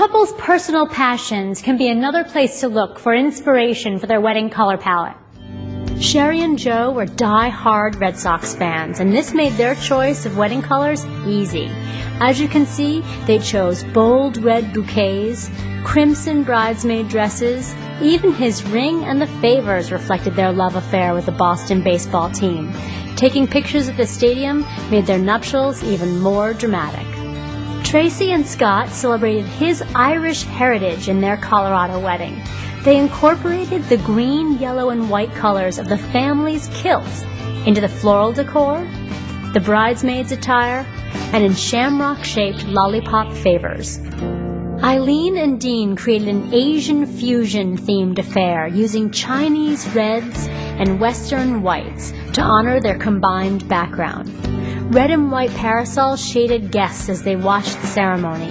couple's personal passions can be another place to look for inspiration for their wedding color palette. Sherry and Joe were die-hard Red Sox fans, and this made their choice of wedding colors easy. As you can see, they chose bold red bouquets, crimson bridesmaid dresses. Even his ring and the favors reflected their love affair with the Boston baseball team. Taking pictures at the stadium made their nuptials even more dramatic. Tracy and Scott celebrated his Irish heritage in their Colorado wedding. They incorporated the green, yellow, and white colors of the family's kilts into the floral decor, the bridesmaids' attire, and in shamrock-shaped lollipop favors. Eileen and Dean created an Asian fusion-themed affair using Chinese reds and Western whites to honor their combined background. Red and white parasols shaded guests as they watched the ceremony,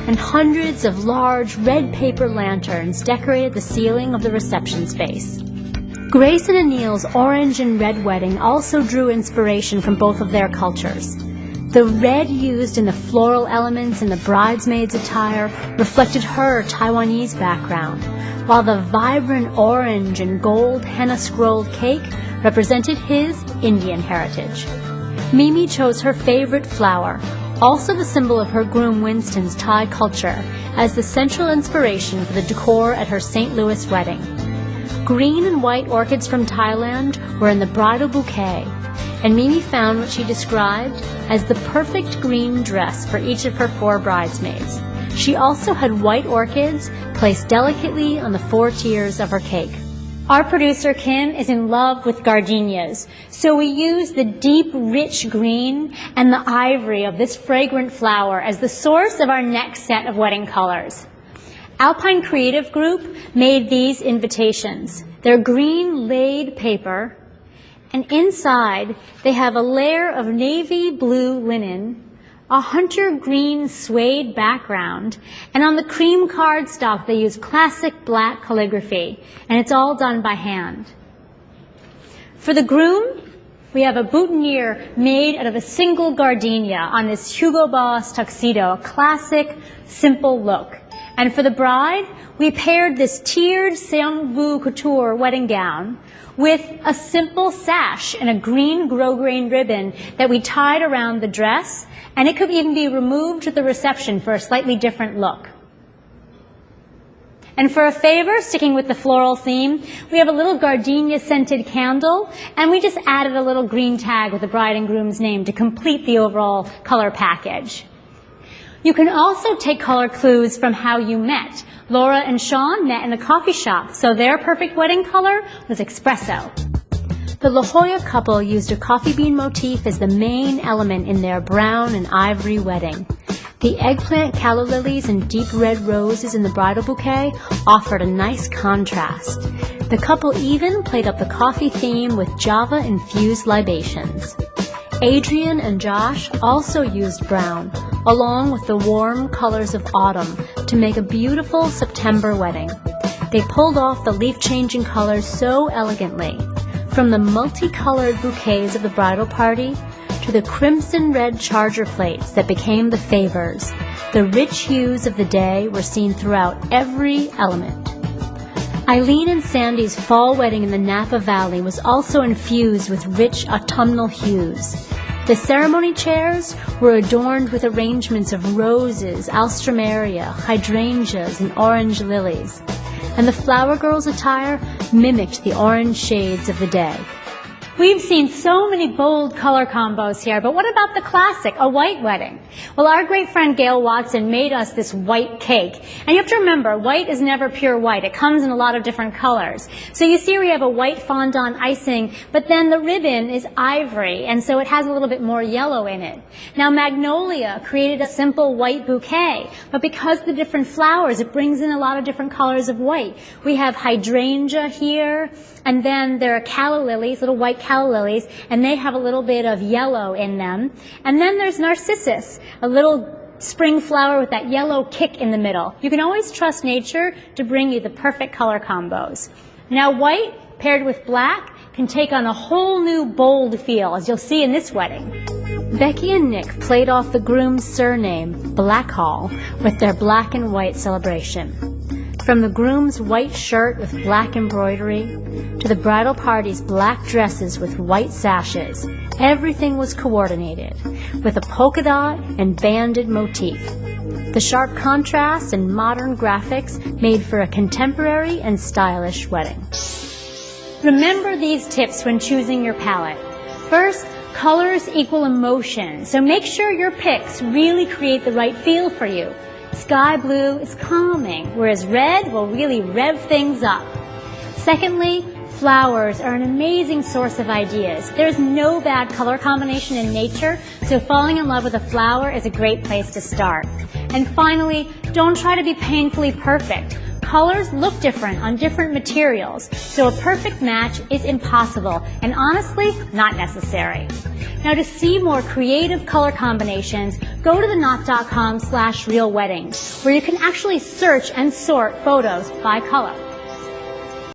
and hundreds of large red paper lanterns decorated the ceiling of the reception space. Grace and Anil's orange and red wedding also drew inspiration from both of their cultures. The red used in the floral elements in the bridesmaid's attire reflected her Taiwanese background, while the vibrant orange and gold henna-scrolled cake represented his Indian heritage. Mimi chose her favorite flower, also the symbol of her groom Winston's Thai culture, as the central inspiration for the decor at her St. Louis wedding. Green and white orchids from Thailand were in the bridal bouquet, and Mimi found what she described as the perfect green dress for each of her 4 bridesmaids. She also had white orchids placed delicately on the 4 tiers of her cake. Our producer, Kim, is in love with gardenias, so we used the deep, rich green and the ivory of this fragrant flower as the source of our next set of wedding colors. Alpine Creative Group made these invitations. They're green laid paper, and inside they have a layer of navy blue linen, a hunter green suede background, and on the cream cardstock they use classic black calligraphy, and it's all done by hand. For the groom, we have a boutonniere made out of a single gardenia on this Hugo Boss tuxedo, a classic, simple look. And for the bride, we paired this tiered Seongbu couture wedding gown with a simple sash and a green grosgrain ribbon that we tied around the dress, and it could even be removed at the reception for a slightly different look. And for a favor, sticking with the floral theme, we have a little gardenia-scented candle, and we just added a little green tag with the bride and groom's name to complete the overall color package. You can also take color clues from how you met. Laura and Sean met in a coffee shop, so their perfect wedding color was espresso. The La Jolla couple used a coffee bean motif as the main element in their brown and ivory wedding. The eggplant calla lilies and deep red roses in the bridal bouquet offered a nice contrast. The couple even played up the coffee theme with Java-infused libations. Adrian and Josh also used brown, along with the warm colors of autumn, to make a beautiful September wedding. They pulled off the leaf-changing colors so elegantly, from the multicolored bouquets of the bridal party to the crimson red charger plates that became the favors. The rich hues of the day were seen throughout every element. Eileen and Sandy's fall wedding in the Napa Valley was also infused with rich autumnal hues. The ceremony chairs were adorned with arrangements of roses, alstroemeria, hydrangeas, and orange lilies, and the flower girl's attire mimicked the orange shades of the day. We've seen so many bold color combos here, but what about the classic, a white wedding? Well, our great friend Gail Watson made us this white cake. And you have to remember, white is never pure white. It comes in a lot of different colors. So you see we have a white fondant icing, but then the ribbon is ivory, and so it has a little bit more yellow in it. Now, Magnolia created a simple white bouquet, but because of the different flowers, it brings in a lot of different colors of white. We have hydrangea here, and then there are calla lilies, little white calla lilies, and they have a little bit of yellow in them. And then there's narcissus, a little spring flower with that yellow kick in the middle. You can always trust nature to bring you the perfect color combos. Now white paired with black can take on a whole new bold feel, as you'll see in this wedding. Becky and Nick played off the groom's surname, Blackhall, with their black and white celebration. From the groom's white shirt with black embroidery to the bridal party's black dresses with white sashes, everything was coordinated with a polka dot and banded motif. The sharp contrast and modern graphics made for a contemporary and stylish wedding. Remember these tips when choosing your palette. First, colors equal emotion, so make sure your picks really create the right feel for you. Sky blue is calming, whereas red will really rev things up. Secondly, flowers are an amazing source of ideas. There's no bad color combination in nature, so falling in love with a flower is a great place to start. And finally, don't try to be painfully perfect. Colors look different on different materials, so a perfect match is impossible and honestly not necessary. Now, to see more creative color combinations, go to theknot.com/realweddings, where you can actually search and sort photos by color.